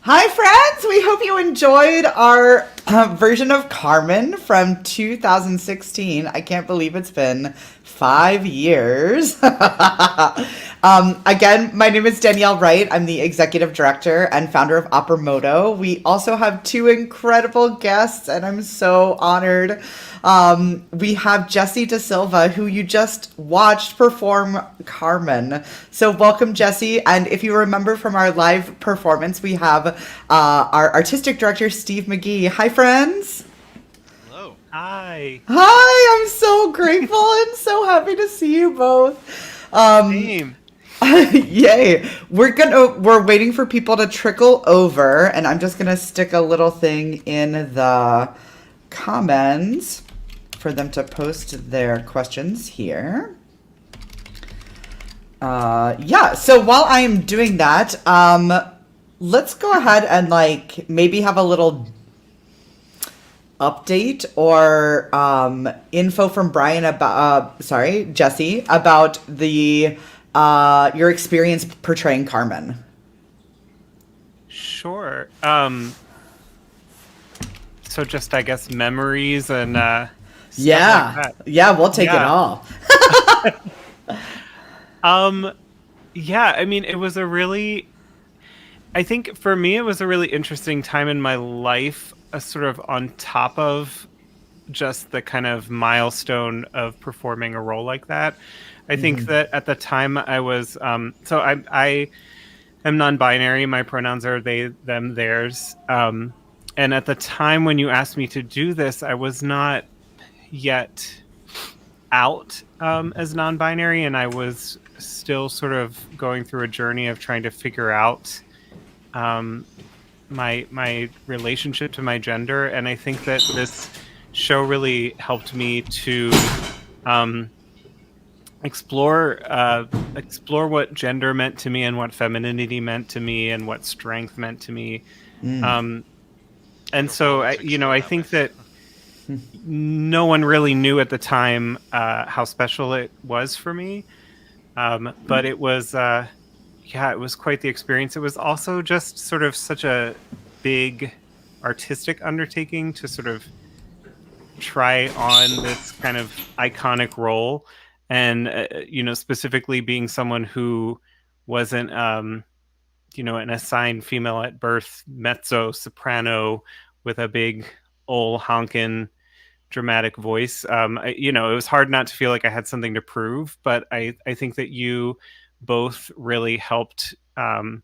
Hi, friends! We hope you enjoyed our version of Carmen from 2016. I can't believe it's been 5 years. Again, my name is Danielle Wright. I'm the executive director and founder of MODO. We also have two incredible guests, and I'm so honored. We have Jessye DeSilva, who you just watched perform Carmen. So welcome, Jessye. And if you remember from our live performance, we have our artistic director, Steve McGhee. Hi, friends. Hello. Hi. Hi, I'm so grateful and so happy to see you both. Same. Yay. We're waiting for people to trickle over, and I'm just gonna stick a little thing in the comments for them to post their questions here. Yeah, so while I'm doing that, let's go ahead and maybe have a little update or info from Brian about Jessye, about the your experience portraying Carmen. Sure. So just I guess memories and stuff like that. Yeah, we'll take it all. Yeah, I mean I think for me it was a really interesting time in my life, sort of on top of just the kind of milestone of performing a role like that. I think that at the time I was I am non-binary. My pronouns are they, them, theirs. And at the time when you asked me to do this, I was not yet out as non-binary, and I was still sort of going through a journey of trying to figure out my relationship to my gender. And I think that this show really helped me to explore what gender meant to me and what femininity meant to me and what strength meant to me. And so I think that no one really knew at the time how special it was for me. But it was it was quite the experience. It was also just sort of such a big artistic undertaking to sort of try on this kind of iconic role. And, specifically being someone who wasn't, an assigned female at birth, mezzo soprano with a big old honkin' dramatic voice. It was hard not to feel like I had something to prove, but I think that you both really helped to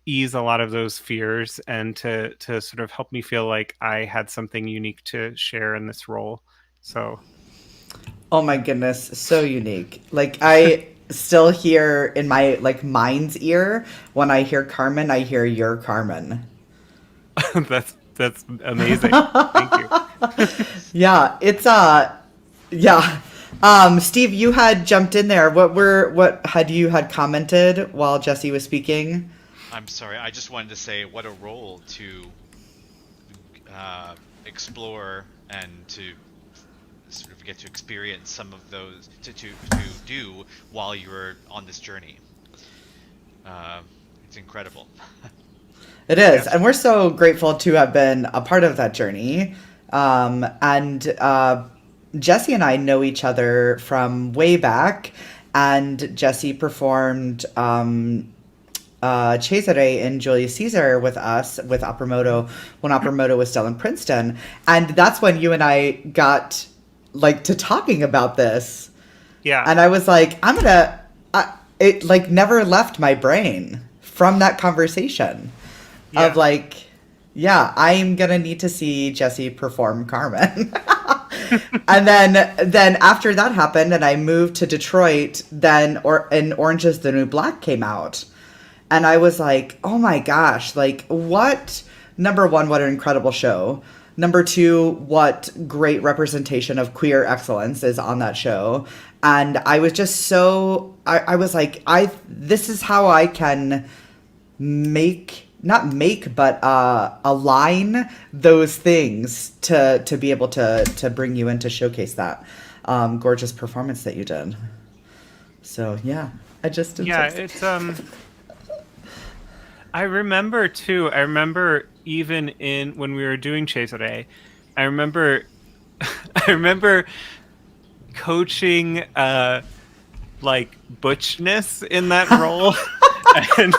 ease a lot of those fears and to sort of help me feel like I had something unique to share in this role. So Oh my goodness, so unique. I still hear in my mind's ear when I hear Carmen, I hear your Carmen. that's amazing. Thank you. Yeah, it's yeah. Steve, you had jumped in there. What had you had commented while Jessye was speaking? I'm sorry. I just wanted to say what a role to explore and to sort of get to experience some of those to do while you're on this journey. It's incredible. It is, and we're so grateful to have been a part of that journey. And Jessye and I know each other from way back, and Jessye performed Cesare in Julius Caesar with us with Opera MODO when Opera MODO was still in Princeton, and that's when you and I got to talking about this. Yeah, and I was like, it never left my brain from that conversation of I'm gonna need to see Jessye perform Carmen. And then after that happened and I moved to Detroit, and Orange is the New Black came out. And I was like, oh my gosh, number one, what an incredible show. Number two, what great representation of queer excellence is on that show. And I was just I was like, this is how I can align those things to be able to bring you in to showcase that gorgeous performance that you did. So yeah, I just it's I remember too. I remember even when we were doing Chase Today, I remember I remember coaching like butchness in that role. and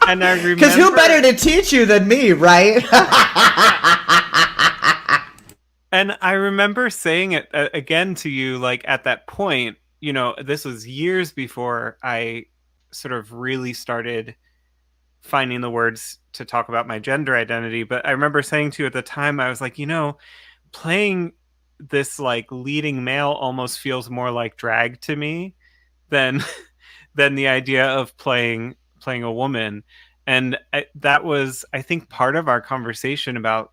and I Because who remember better to teach you than me, right? and I remember saying it again to you, like at that point, you know, this was years before I sort of really started finding the words to talk about my gender identity. But I remember saying to you at the time, I was like, you know, playing this like leading male almost feels more like drag to me than than the idea of playing a woman. And that was, I think, part of our conversation about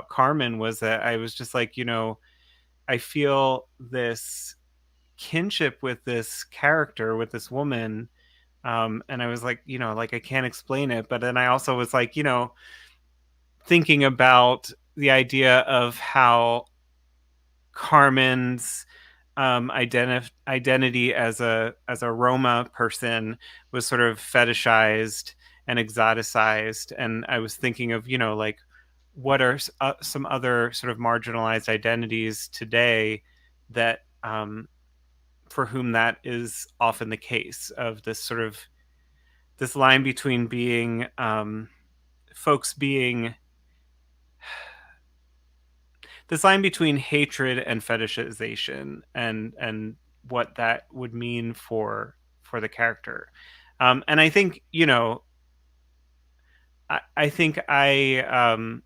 Carmen was that I was just like, you know, I feel this kinship with this character, with this woman. And I was like, you know, like I can't explain it. But then I also was like, you know, thinking about the idea of how Carmen's identity as a Roma person was sort of fetishized and exoticized, and I was thinking of, you know, like what are some other sort of marginalized identities today that for whom that is often the case, of this sort of this line between being folks being this line between hatred and fetishization, and what that would mean for the character. And I think, you know, I think I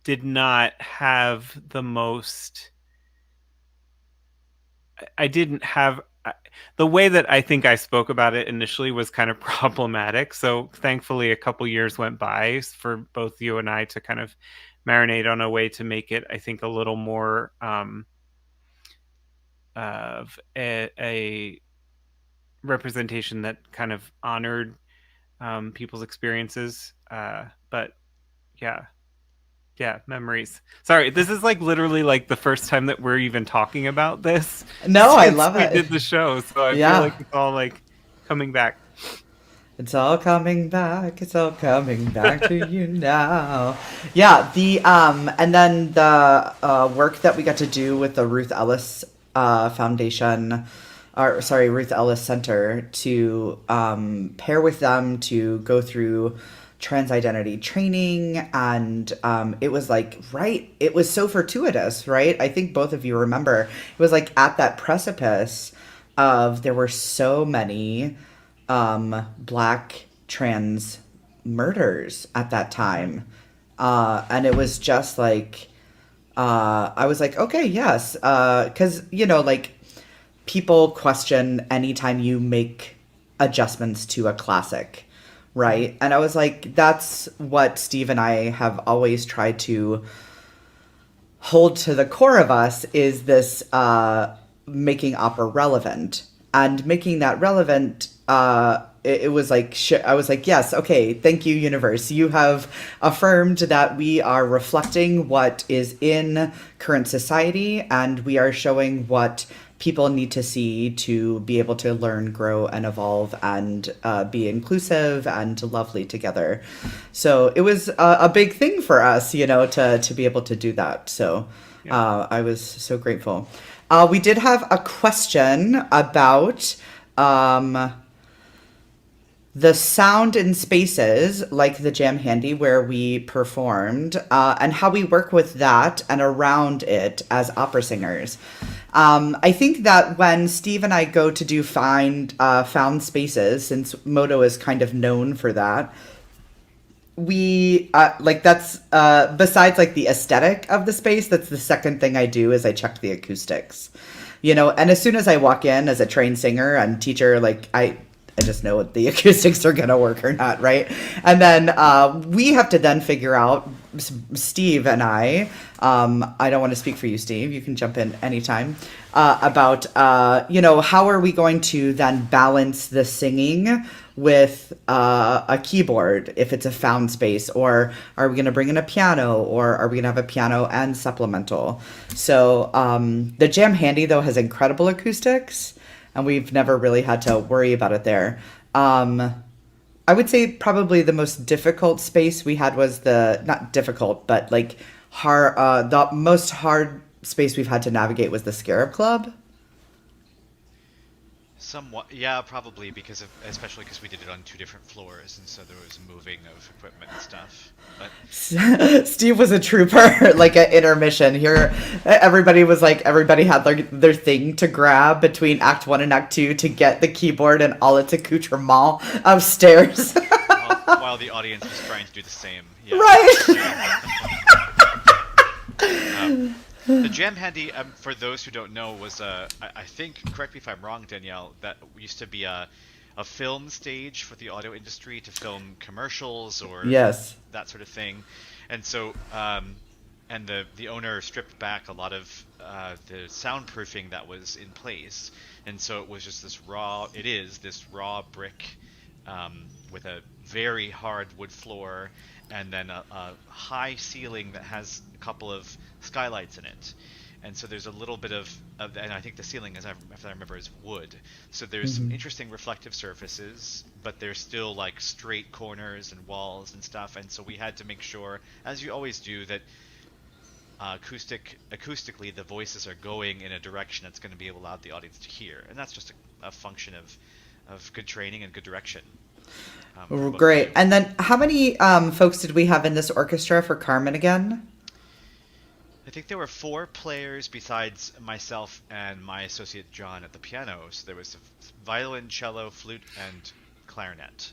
did not have the most. I didn't have the way that I think I spoke about it initially was kind of problematic. So thankfully, a couple years went by for both you and I to kind of marinate on a way to make it, I think, a little more of a representation that kind of honored people's experiences. But yeah, yeah, memories. Sorry, this is like literally like the first time that we're even talking about this. No, I since love we it. did the show, so I Yeah. feel like it's all like coming back. It's all coming back. It's all coming back to you now. Yeah, the and then the work that we got to do with the Ruth Ellis Foundation, or sorry, Ruth Ellis Center, to pair with them to go through trans identity training, and it was like, right, it was so fortuitous, right? I think both of you remember, it was like at that precipice of there were so many Black trans murders at that time, and it was just like I was like, okay, yes, because you know, like, people question anytime you make adjustments to a classic, right? And I was like, that's what Steve and I have always tried to hold to the core of us, is this making opera relevant, and making that relevant. It was like, I was like, yes, okay, thank you, universe. You have affirmed that we are reflecting what is in current society, and we are showing what people need to see to be able to learn, grow, and evolve, and be inclusive and lovely together. So it was a big thing for us, you know, to be able to do that. So I was so grateful. We did have a question about the sound in spaces like the Jam Handy where we performed, and how we work with that and around it as opera singers. I think that when Steve and I go to do found spaces, since MODO is kind of known for that, we like, that's besides like the aesthetic of the space, that's the second thing I do, is I check the acoustics, you know. And as soon as I walk in as a trained singer and teacher, like I just know what the acoustics are going to work or not, right? And then we have to then figure out, Steve and I don't want to speak for you, Steve, you can jump in anytime, about, you know, how are we going to then balance the singing with a keyboard if it's a found space, or are we going to bring in a piano, or are we going to have a piano and supplemental? So the Jam Handy, though, has incredible acoustics, and we've never really had to worry about it there. I would say probably the most difficult space we had was not difficult, but like hard, the most hard space we've had to navigate was the Scarab Club. Somewhat, yeah, probably especially because we did it on 2 different floors, and so there was moving of equipment and stuff. But Steve was a trooper, like at intermission. Here, everybody had their thing to grab between Act 1 and Act 2 to get the keyboard and all its accoutrement upstairs. while the audience was trying to do the same. Yeah. Right. The Jam Handy, for those who don't know, was I think, correct me if I'm wrong, Danielle, that used to be a film stage for the audio industry to film commercials or yes, that sort of thing. And so, and the owner stripped back a lot of the soundproofing that was in place, and so it was just this raw brick with a very hard wood floor, and then a high ceiling that has a couple of skylights in it. And so there's a little bit of and I think the ceiling, if I remember, is wood. So there's some interesting reflective surfaces, but there's still like straight corners and walls and stuff. And so we had to make sure, as you always do, that acoustically the voices are going in a direction that's going to be able to allow the audience to hear. And that's just a function of good training and good direction. Great. And then how many folks did we have in this orchestra for Carmen again? I think there were 4 players besides myself and my associate John at the piano. So there was a violin, cello, flute, and clarinet.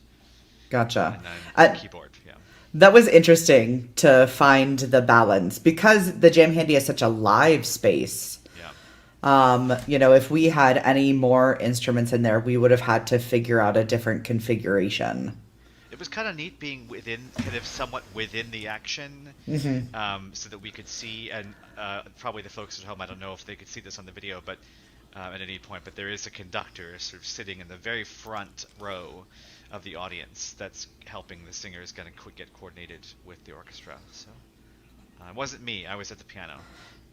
Gotcha. And then keyboard, yeah. That was interesting to find the balance because the Jam Handy is such a live space. If we had any more instruments in there, we would have had to figure out a different configuration. It was kind of neat being somewhat within the action, so that we could see, and probably the folks at home, I don't know if they could see this on the video, but at any point, but there is a conductor sort of sitting in the very front row of the audience that's helping the singers get coordinated with the orchestra. So it wasn't me, I was at the piano.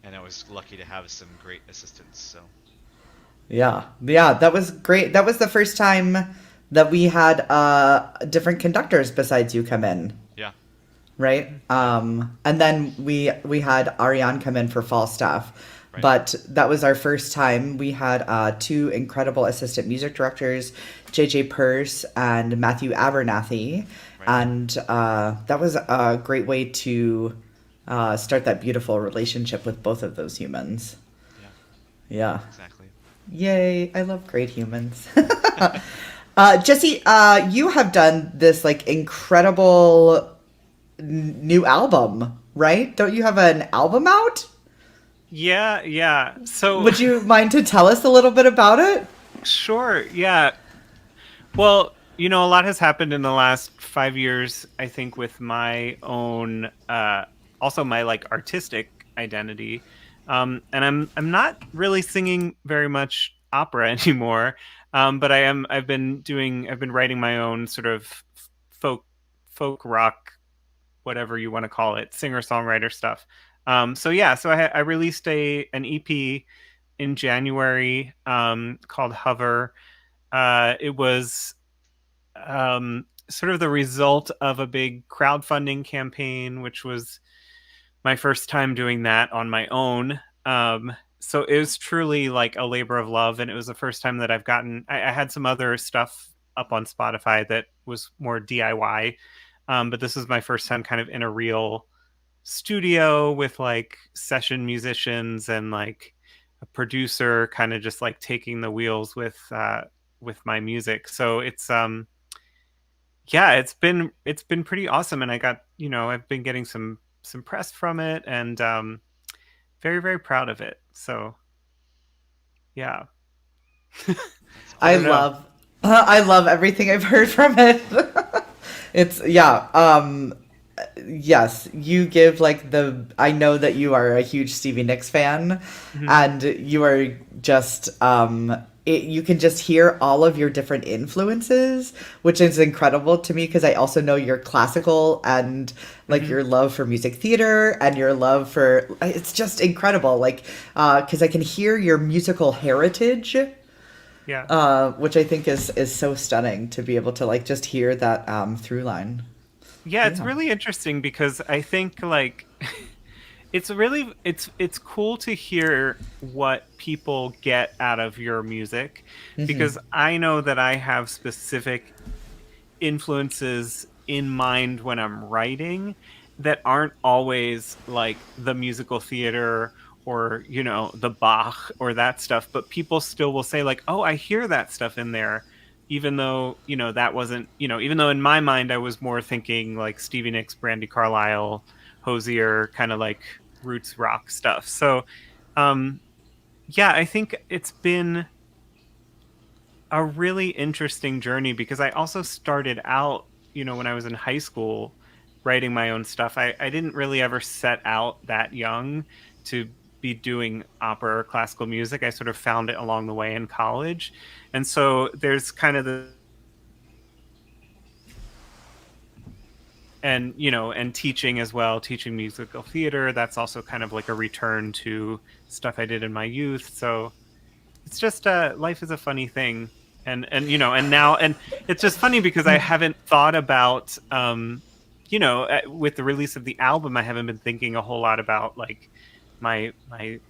And I was lucky to have some great assistance. So, yeah, that was great. That was the first time that we had different conductors besides you come in. Yeah. Right. And then we had Ariane come in for Falstaff, right. But that was our first time. We had 2 incredible assistant music directors, JJ Peirce and Matthew Abernathy, right. And that was a great way to start that beautiful relationship with both of those humans. Yeah. Exactly. Yay. I love great humans. Jessye, you have done this like incredible new album, right? Don't you have an album out? Yeah. So would you mind to tell us a little bit about it? Sure. Yeah. Well, a lot has happened in the last 5 years, I think, with my own also my like artistic identity, and I'm not really singing very much opera anymore, but I've been writing my own sort of folk rock, whatever you want to call it, singer-songwriter stuff. So I released an EP in January called Hover. It was sort of the result of a big crowdfunding campaign, which was my first time doing that on my own. So it was truly like a labor of love. And it was the first time that I had some other stuff up on Spotify that was more DIY. But this was my first time kind of in a real studio with like session musicians and like a producer kind of just like taking the wheels with my music. So it's it's been pretty awesome. And I got, I've been getting some press from it, and very, very proud of it. So yeah. I love everything I've heard from it. It's yes, you give like I know that you are a huge Stevie Nicks fan, and you are just you can just hear all of your different influences, which is incredible to me because I also know your classical and like your love for music theater and your love for, it's just incredible. Like, because I can hear your musical heritage. Yeah. Which I think is so stunning to be able to like just hear that through line. Yeah, it's really interesting because I think like it's cool to hear what people get out of your music, because I know that I have specific influences in mind when I'm writing that aren't always like the musical theater or, you know, the Bach or that stuff, but people still will say like, "Oh, I hear that stuff in there." Even though, you know, that wasn't, you know, even though in my mind I was more thinking like Stevie Nicks, Brandy Carlisle, Hosier, kind of like roots rock stuff. So, um, yeah, I think it's been a really interesting journey because I also started out, you know, when I was in high school writing my own stuff. I didn't really ever set out that young to be doing opera or classical music. I sort of found it along the way in college. And so there's kind of the, and you know, and teaching as well, teaching musical theater, that's also kind of like a return to stuff I did in my youth. So it's just life is a funny thing. And you know, and now, and it's just funny because I haven't thought about you know, with the release of the album, I haven't been thinking a whole lot about like my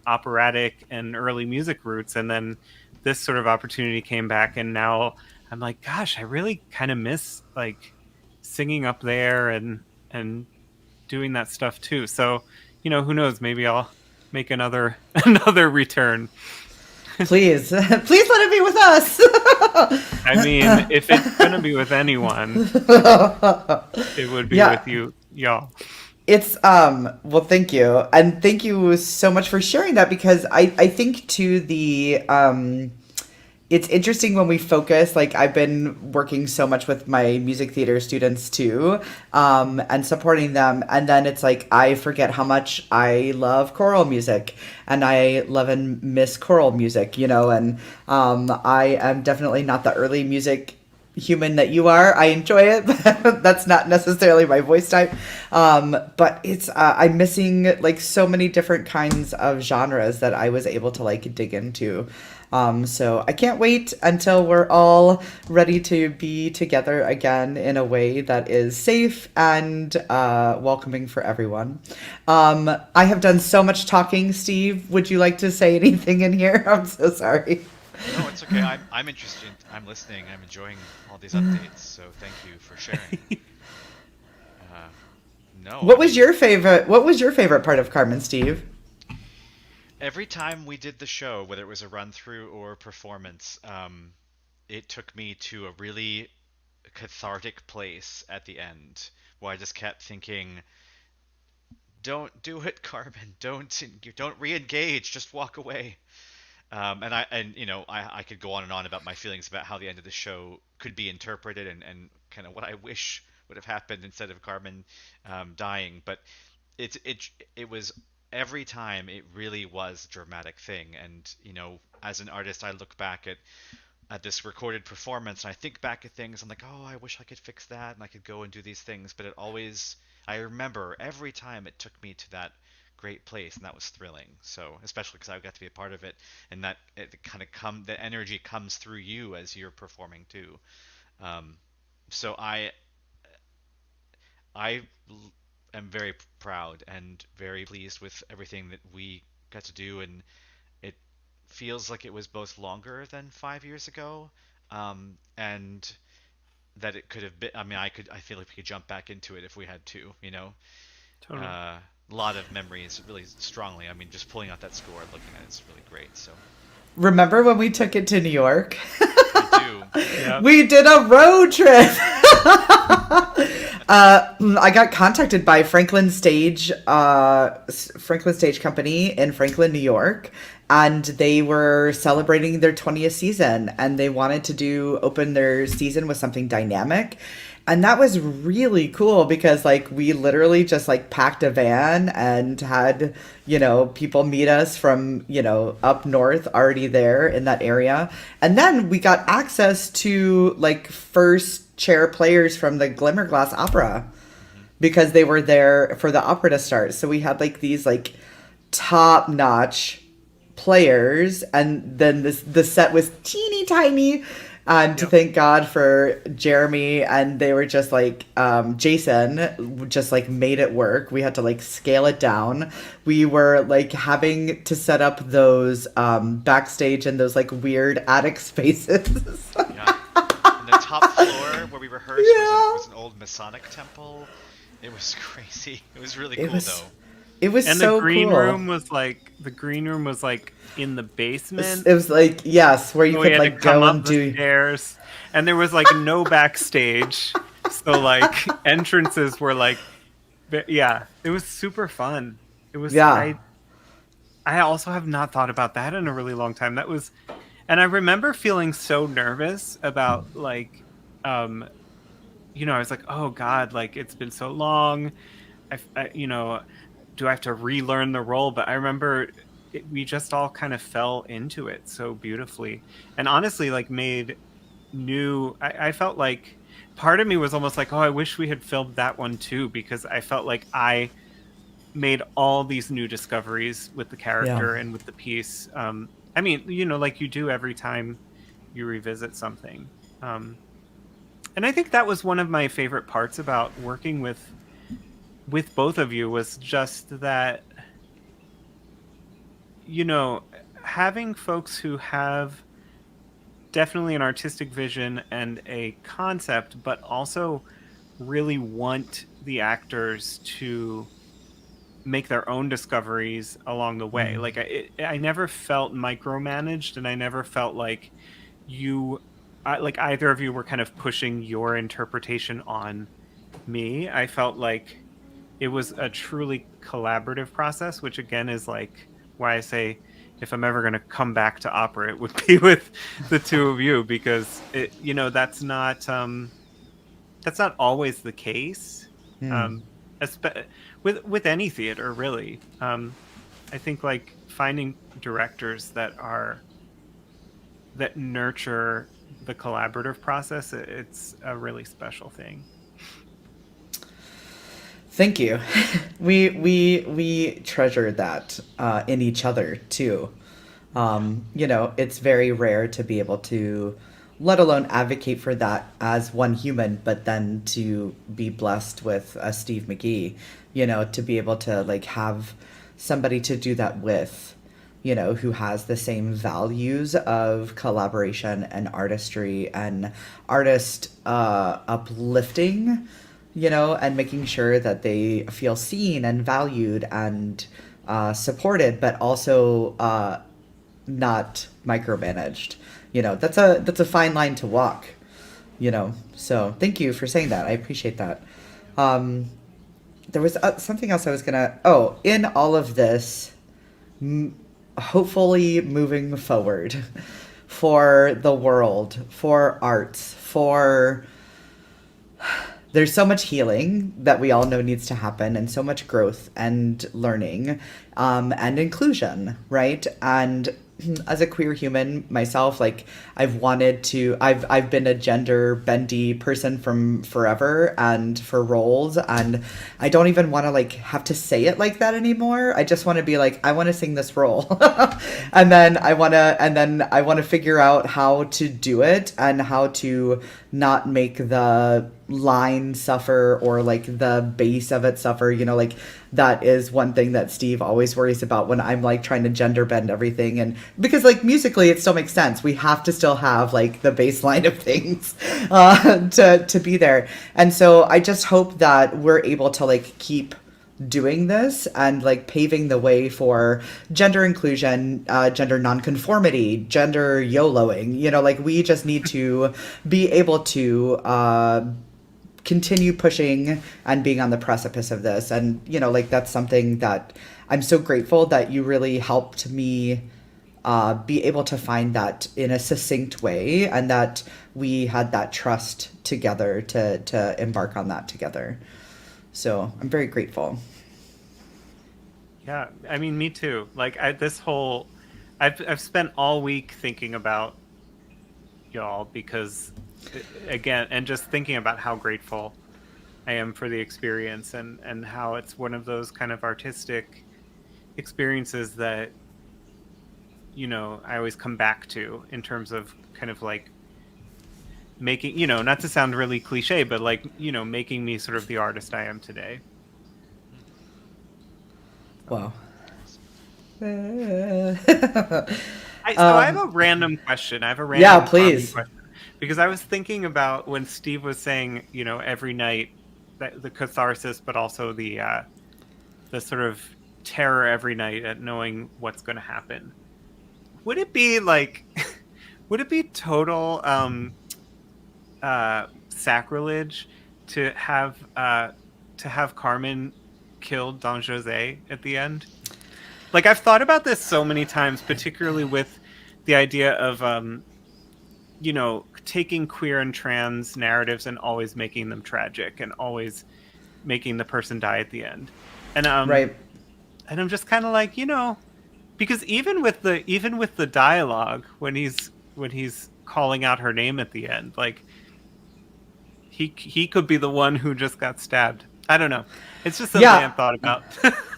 operatic and early music roots, and then this sort of opportunity came back, and now I'm like, gosh, I really kind of miss like singing up there and doing that stuff too. So, you know, who knows, maybe I'll make another another return. Please, please let it be with us. I mean, if it's gonna be with anyone, it would be with you, y'all. It's well, thank you. And thank you so much for sharing that, because I think too the it's interesting when we focus, like I've been working so much with my music theater students too, and supporting them. And then it's like, I forget how much I love choral music and I love and miss choral music, you know, and I am definitely not the early music human that you are. I enjoy it, but that's not necessarily my voice type. But it's, I'm missing like so many different kinds of genres that I was able to like dig into. So I can't wait until we're all ready to be together again in a way that is safe and welcoming for everyone. I have done so much talking. Steve, would you like to say anything in here? I'm so sorry. No, it's okay. I'm interested. I'm listening. I'm enjoying all these updates. So thank you for sharing. No. What was your favorite? What was your favorite part of Carmen, Steve? Every time we did the show, whether it was a run through or performance, it took me to a really cathartic place at the end where I just kept thinking, "Don't do it, Carmen. Don't re-engage. Just walk away." And you know, I could go on and on about my feelings about how the end of the show could be interpreted and kind of what I wish would have happened instead of Carmen dying. But it was, every time it really was a dramatic thing. And you know, as an artist, I look back at this recorded performance and I think back at things. I'm like, oh, I wish I could fix that and I could go and do these things. But I remember every time it took me to that great place, and that was thrilling. So especially because I got to be a part of it, and that it kind of the energy comes through you as you're performing too. So I am very proud and very pleased with everything that we got to do, and it feels like it was both longer than 5 years ago, and that it could have been. I mean, I feel like we could jump back into it if we had to, you know. Totally. A lot of memories, really strongly. I mean, just pulling out that score and looking at it's really great. So Remember when we took it to New York? I do. Yep. We did a road trip. I got contacted by Franklin Stage Company in Franklin, New York, and they were celebrating their 20th season, and they wanted to open their season with something dynamic. And that was really cool because like we literally just like packed a van and had, you know, people meet us from, you know, up north already there in that area. And then we got access to like first chair players from the Glimmerglass Opera because they were there for the opera to start. So we had like these like top notch players, and then the set was teeny tiny. And to thank God for Jeremy, and they were just like, Jason just like made it work. We had to like scale it down. We were like having to set up those backstage in those like weird attic spaces. Yeah. And the top floor where we rehearsed was an old Masonic temple. It was crazy. It was really cool though. It was and so the green cool. room was like in the basement. It was like, yes, where you could like go and do stairs, and there was like no backstage, so like entrances were like, yeah, it was super fun. It was. I also have not thought about that in a really long time. That was, and I remember feeling so nervous about like, I was like, oh God, like it's been so long. Do I have to relearn the role? But I remember we just all kind of fell into it so beautifully, and honestly, like made new. I felt like part of me was almost like, oh, I wish we had filmed that one too, because I felt like I made all these new discoveries with the character and with the piece. I mean, like you do every time you revisit something. And I think that was one of my favorite parts about working with both of you, was just that, having folks who have definitely an artistic vision and a concept, but also really want the actors to make their own discoveries along the way. Like I never felt micromanaged, and I never felt like like either of you were kind of pushing your interpretation on me. I felt like it was a truly collaborative process, which again is like why I say if I'm ever going to come back to opera, it would be with the two of you, because that's not always the case. With any theater, really. I think like finding directors that nurture the collaborative process, it's a really special thing. Thank you. We treasure that in each other too. It's very rare to be able to, let alone advocate for that as one human, but then to be blessed with a Steve McGhee, to be able to like have somebody to do that with, who has the same values of collaboration and artistry and artist uplifting, and making sure that they feel seen and valued and supported, but also not micromanaged. That's a fine line to walk. So thank you for saying that. I appreciate that. There was something else I was gonna. Oh, in all of this, hopefully moving forward, for the world, for arts, for. There's so much healing that we all know needs to happen, and so much growth and learning, and inclusion, right? And as a queer human myself, like I've been a gender bendy person from forever, and for roles, and I don't even want to like have to say it like that anymore. I just want to be like, I want to sing this role. and then I want to figure out how to do it and how to not make the line suffer or like the base of it suffer. Like that is one thing that Steve always worries about when I'm like trying to gender bend everything, and because like musically it still makes sense, we have to still have like the baseline of things to be there. And so I just hope that we're able to like keep doing this and like paving the way for gender inclusion, gender nonconformity, gender YOLOing. Like we just need to be able to continue pushing and being on the precipice of this. And like that's something that I'm so grateful that you really helped me be able to find that in a succinct way, and that we had that trust together to embark on that together. So I'm very grateful. Yeah, I mean, me too. Like I've spent all week thinking about y'all, because again, and just thinking about how grateful I am for the experience, and how it's one of those kind of artistic experiences that I always come back to in terms of kind of like making, not to sound really cliche, but like, making me sort of the artist I am today. Wow. So I have a random question. I have a random Yeah, please. Carmen question. Because I was thinking about when Steve was saying, every night, the catharsis, but also the sort of terror every night at knowing what's going to happen. Would it be like, would it be total sacrilege to have Carmen kill Don Jose at the end? Like, I've thought about this so many times, particularly with the idea of taking queer and trans narratives and always making them tragic and always making the person die at the end. And Right. and I'm just kind of like, because even with the dialogue when he's calling out her name at the end, like he could be the one who just got stabbed. I don't know. It's just something I've thought about.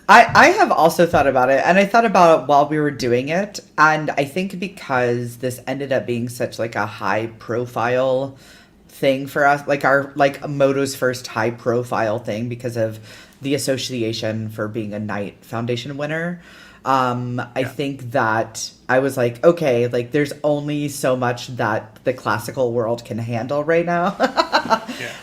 I have also thought about it, and I thought about it while we were doing it, and I think because this ended up being such like a high profile thing for us, like MODO's first high profile thing because of the association for being a Knight Foundation winner. I think that I was like, okay, like there's only so much that the classical world can handle right now.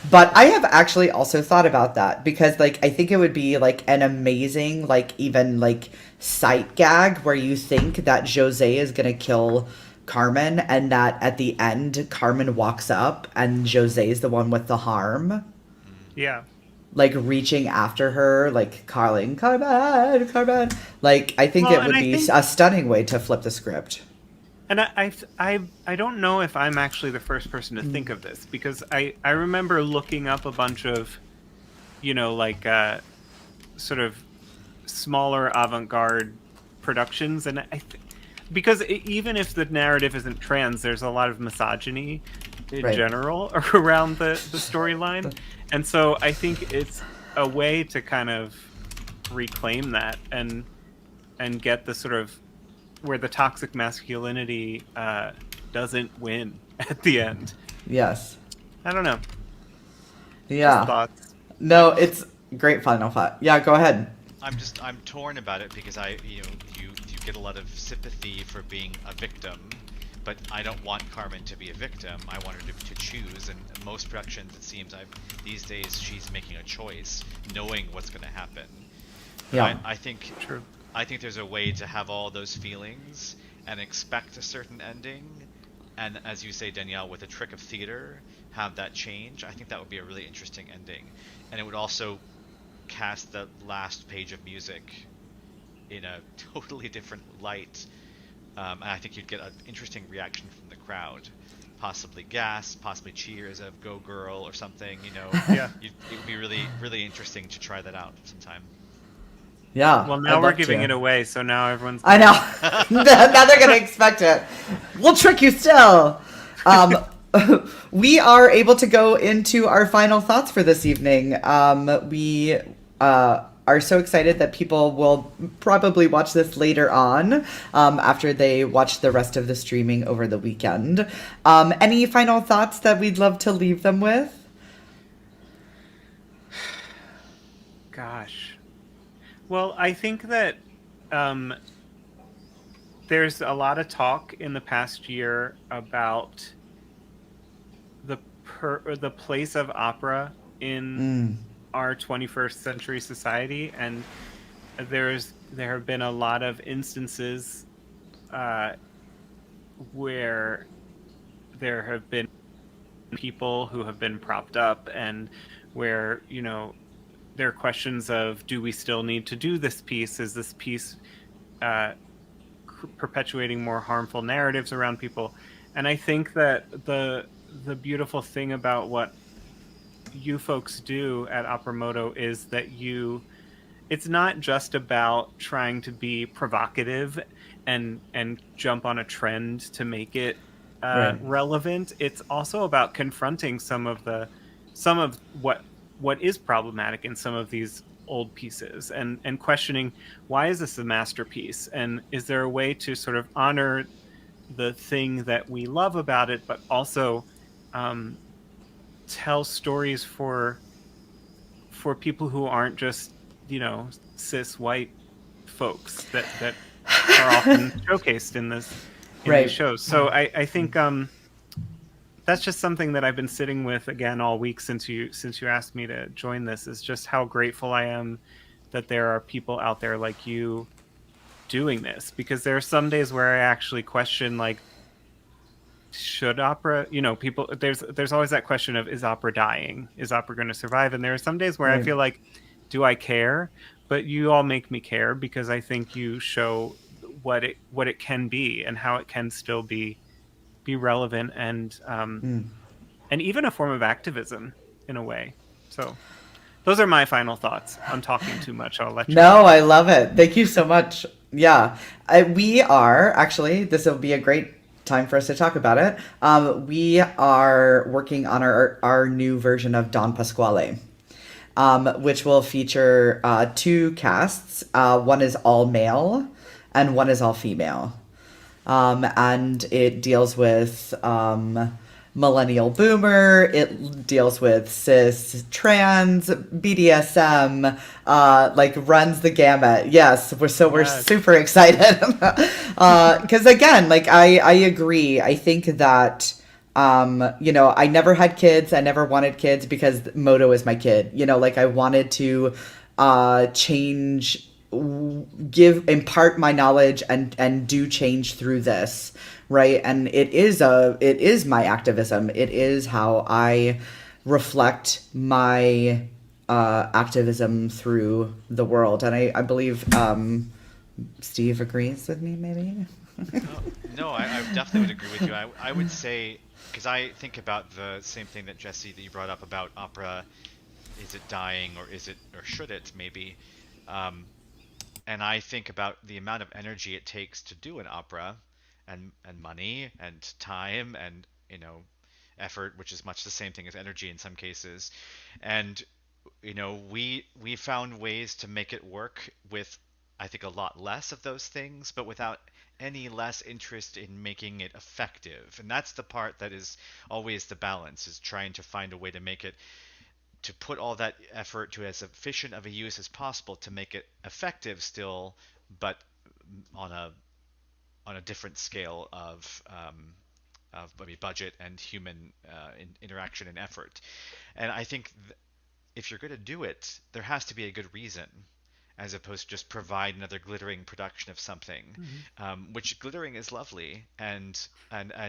But I have actually also thought about that because like I think it would be like an amazing like even like sight gag where you think that Jose is gonna kill Carmen and that at the end Carmen walks up and Jose is the one with the harm. Yeah. Like reaching after her, like calling Carmen. Like I think it would be a stunning way to flip the script. And I don't know if I'm actually the first person to think of this because I remember looking up a bunch of, sort of smaller avant-garde productions, and because even if the narrative isn't trans, there's a lot of misogyny in general around the storyline. And so I think it's a way to kind of reclaim that and get the sort of where the toxic masculinity doesn't win at the end. Yes. I don't know. Yeah. Just thoughts. No, it's great final thought. Yeah, go ahead. I'm torn about it because you get a lot of sympathy for being a victim, but I don't want Carmen to be a victim. I want her to choose, and most productions, it seems, these days she's making a choice, knowing what's going to happen. Yeah, I think True. I think there's a way to have all those feelings and expect a certain ending, and as you say, Danielle, with a trick of theater, have that change. I think that would be a really interesting ending, and it would also cast the last page of music in a totally different light. And I think you'd get an interesting reaction from the crowd, possibly gas, possibly cheers of "Go Girl" or something. Yeah. It would be really, really interesting to try that out sometime. Yeah. Well, now we're giving it away, so now everyone's. I know. Now they're gonna expect it. We'll trick you still. We are able to go into our final thoughts for this evening. We are so excited that people will probably watch this later on after they watch the rest of the streaming over the weekend. Any final thoughts that we'd love to leave them with? Gosh. Well, I think that there's a lot of talk in the past year about the place of opera in our 21st century society, and there have been a lot of instances where there have been people who have been propped up, and where there are questions of, do we still need to do this piece? Is this piece perpetuating more harmful narratives around people? And I think that the beautiful thing about what you folks do at Opera MODO is that it's not just about trying to be provocative and jump on a trend to make it relevant. It's also about confronting some of what is problematic in some of these old pieces and questioning, why is this a masterpiece? And is there a way to sort of honor the thing that we love about it, but also tell stories for people who aren't just, cis white folks that are often showcased in these shows. So I think that's just something that I've been sitting with again all week since you asked me to join this, is just how grateful I am that there are people out there like you doing this, because there are some days where I actually question, like, should opera, people, there's always that question of, is opera dying? Is opera going to survive? And there are some days where I feel like, do I care? But you all make me care, because I think you show what it can be and how it can still be relevant and even a form of activism in a way. So those are my final thoughts. I'm talking too much. I'll let you know. I love it. Thank you so much. Yeah, we are actually, this will be a great time for us to talk about it. We are working on our new version of Don Pasquale, which will feature 2 casts. One is all male and one is all female. And it deals with millennial boomer, it deals with cis, trans, BDSM, like runs the gamut. Yes, we're super excited. Because again, like I agree. I think that, I never had kids. I never wanted kids because MODO is my kid. Like I wanted to impart my knowledge and do change through this, right? And it is my activism. It is how I reflect my activism through the world. And I believe Steve agrees with me, maybe. No, I definitely would agree with you. I would say, because I think about the same thing that Jessye, that you brought up about opera. Is it dying, or should it maybe? And I think about the amount of energy it takes to do an opera, and money and time and effort, which is much the same thing as energy in some cases. And we found ways to make it work with, I think, a lot less of those things, but without any less interest in making it effective. And that's the part that is always the balance, is trying to find a way to make it, to put all that effort to as efficient of a use as possible to make it effective still, but on a different scale of maybe budget and human interaction and effort. And I think if you're going to do it, there has to be a good reason, as opposed to just provide another glittering production of something, which glittering is lovely, and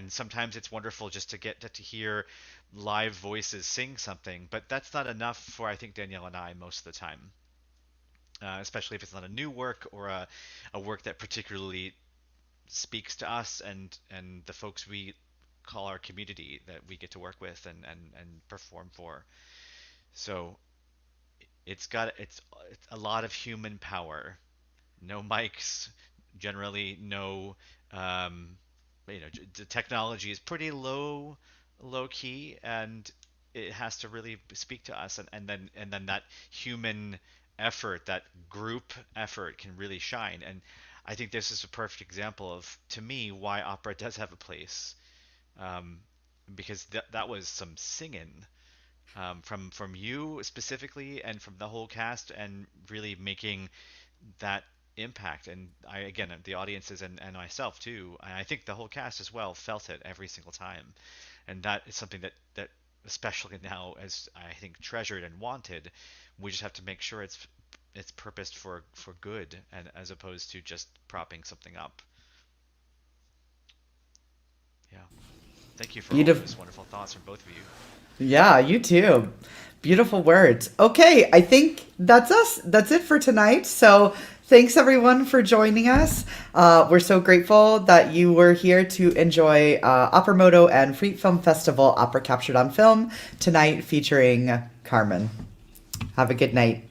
sometimes it's wonderful just to get to hear live voices sing something, but that's not enough for, I think, Danielle and I most of the time, especially if it's not a new work or a work that particularly speaks to us and the folks we call our community that we get to work with and perform for. So it's a lot of human power. No mics, generally no. The technology is pretty low key, and it has to really speak to us, and then that human effort, that group effort, can really shine. And I think this is a perfect example of, to me, why opera does have a place, because that was some singing. From you specifically and from the whole cast, and really making that impact. And again, the audiences and myself too, I think the whole cast as well felt it every single time. And that is something that especially now, as I think, treasured and wanted. We just have to make sure it's purposed for good, and as opposed to just propping something up. Yeah. Thank you for all those wonderful thoughts from both of you. Yeah, you too. Beautiful words. Okay, I think that's us. That's it for tonight. So thanks everyone for joining us. We're so grateful that you were here to enjoy Opera MODO and Freep Film Festival Opera Captured on Film tonight, featuring Carmen. Have a good night.